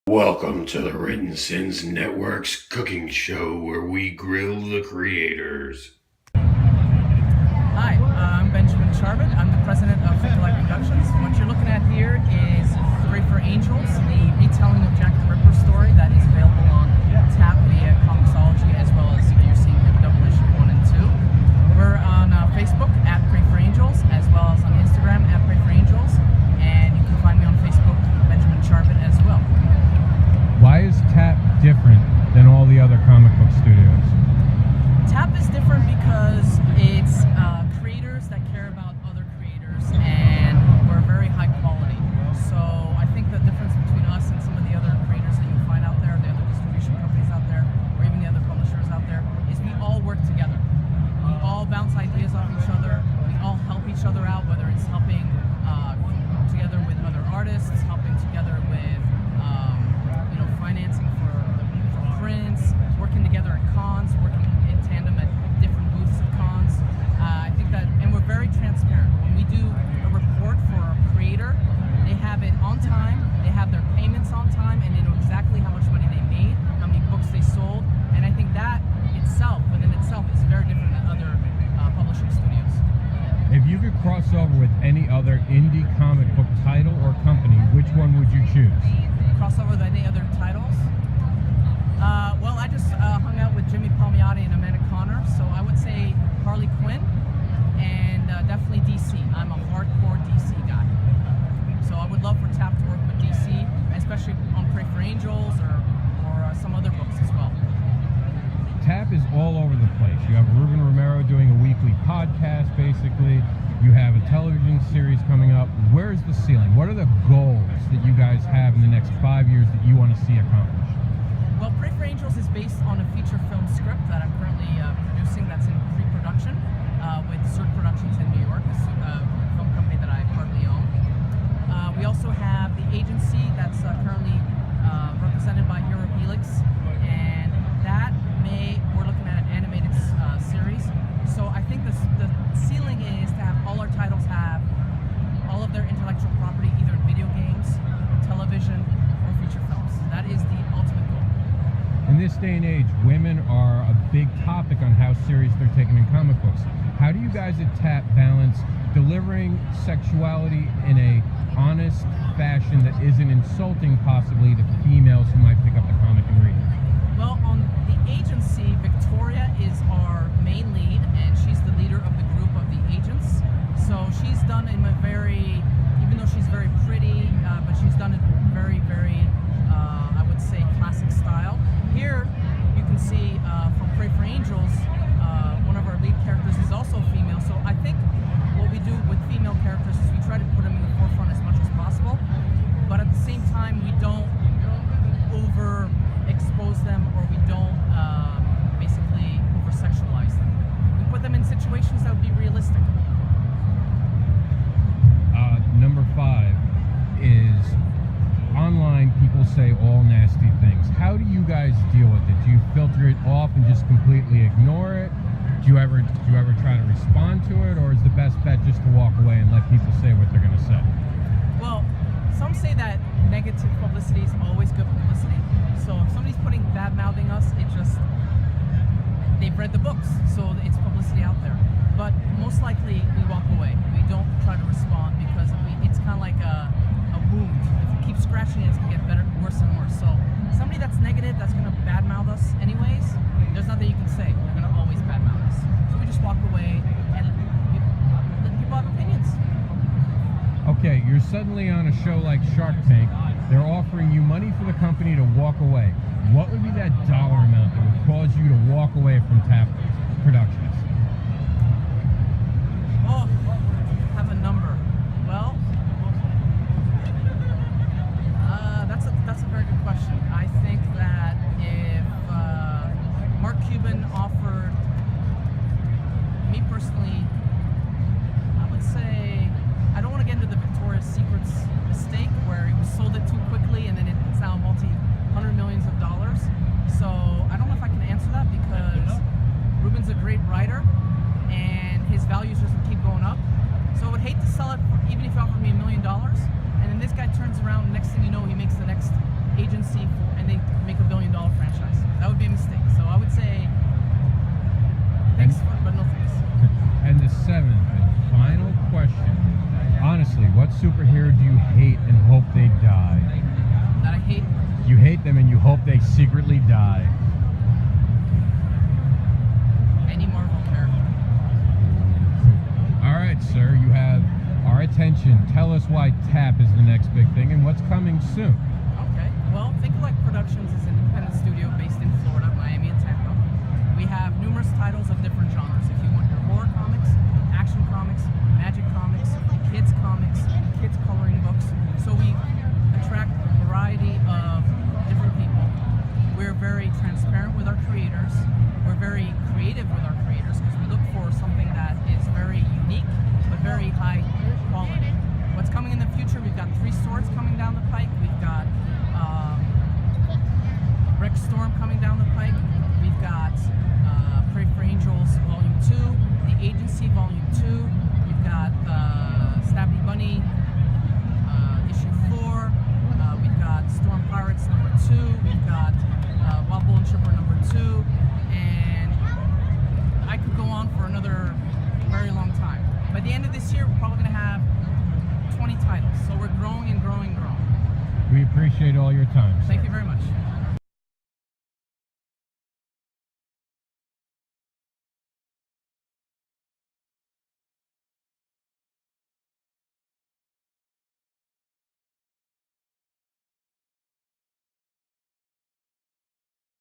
Welcome to the Written Sins Network's cooking show where we grill the creators. Hi, I'm Benjamin Charbon. I'm the president of T.A.P Productions. What you're looking at here is Pray for Angels, the retelling of Jack the Ripper story that is available on T.A.P via Comixology, as well as you're seeing double issue 1 and 2. We're on Facebook at Pray for Angels, as well as on Instagram at Pray for Angels, and you can find me on Facebook, Benjamin Charbon, as well. Why is T.A.P different than all the other comic book studios? T.A.P is different because it's creators that care about other creators, and we're very high quality. So I think the difference between us and some of the other creators that you'll find out there, the other distribution companies out there, or even the other publishers out there, is we all work together. We all bounce ideas off each other. We all help each other out, whether it's helping together with other artists, helping together with financing for prints, working together at cons, working in tandem at different booths of cons. I think that, and we're very transparent. When we do a report for a creator, they have it on time, they have their payments on time, and they know exactly how much money they made, how many books they sold, and I think that itself, within itself, is very different than other publishing studios. If you could cross over with any other indie comic book title or company, which one would you choose? Crossover with any other titles? Well, I just hung out with Jimmy Palmiotti and Amanda Connor, so I would say Harley Quinn and definitely DC. I'm a hardcore DC guy. So I would love for T.A.P to work with DC, especially on Pray for Angels or some other books as well. T.A.P is all over the place. You have Ruben Romero doing a weekly podcast, basically. You have a television series coming up. Where's the ceiling? What are the goals that you guys have in the next 5 years that you want to see accomplished? Well, Pray for Angels is based on a feature film script that I'm currently producing that's in pre-production with Cirque Productions in New York, a film company that I partly own. We also have the agency that's currently represented by Hero Helix, and we're looking at an animated series. So I think the ceiling is to have all our titles have all of their intellectual property either in video games, television, or feature films. That is the ultimate goal. In this day and age, women are a big topic on how serious they're taken in comic books. How do you guys at T.A.P balance delivering sexuality in a honest fashion that isn't insulting possibly to females who might pick up the comic and read it? Well, on the agency, Victoria is our main lead, and she's the leader of the group of the agents. So she's done in a very, even though she's very pretty, but she's done it very, very, I would say, classic style. Here, you can see from Pray for Angels, one of our lead characters is also female. So I think what we do with female characters is we try to put them in the forefront as much as possible, but at the same time, we don't over-expose them, or we don't basically over-sexualize them. We put them in situations that would be realistic. Number 5 is online people say all nasty things. How do you guys deal with it? Do you filter it off and just completely ignore it? Do you ever try to respond to it, or is the best bet just to walk away and let people say what they're going to say? Well, some say that negative publicity is always good publicity. So if somebody's bad-mouthing us, they've read the books, so it's publicity out there. But most likely, we walk away. We don't try to respond because it's kind of like a wound. If you keep scratching it, it's going to get worse and worse. So somebody that's negative, that's going to badmouth us anyways, there's nothing you can say. They're going to always badmouth us. So we just walk away and let people have opinions. Okay, you're suddenly on a show like Shark Tank. They're offering you money for the company to walk away. What would be that dollar amount that would cause you to walk away from T.A.P Productions? Oh, have a number. Well, that's a very good question. I think that if Mark Cuban offered me personally, I would say, I don't want to get into the Victoria's Secret's mistake where he sold it too quickly and then it's now multi-hundred millions of dollars. So I don't know if I can answer that because Ruben's a great writer and his values just keep going up. So I would hate to sell it even if he offered me $1 million. And then this guy turns around, next thing you know, he makes the next agency You hate them and you hope they secretly die. Any Marvel character. All right, sir, you have our attention. Tell us why T.A.P is the next big thing and what's coming soon. Okay. Well, Think Alike Productions is an independent studio based in Florida, Miami, and Tampa. We have numerous titles of different genres. If you want your horror comics, action comics, magic comics, kids coloring books. So we attract a variety of different people. We're very transparent with our creators. We're very creative with our creators because we look for something that is very unique but very high quality. What's coming in the future? We've got 3 swords coming down the pike. We've got Rick Storm coming down the pike. We've got Pray for Angels Volume 2, The Agency Volume 2. We've got Stabby Bunny Issue 4. We've got Storm Pirates number 2. We've got Wild Bull and Tripper number 2. And I could go on for another very long time. By the end of this year, we're probably going to have 20 titles. So we're growing and growing and growing. We appreciate all your time, sir. Thank you very much.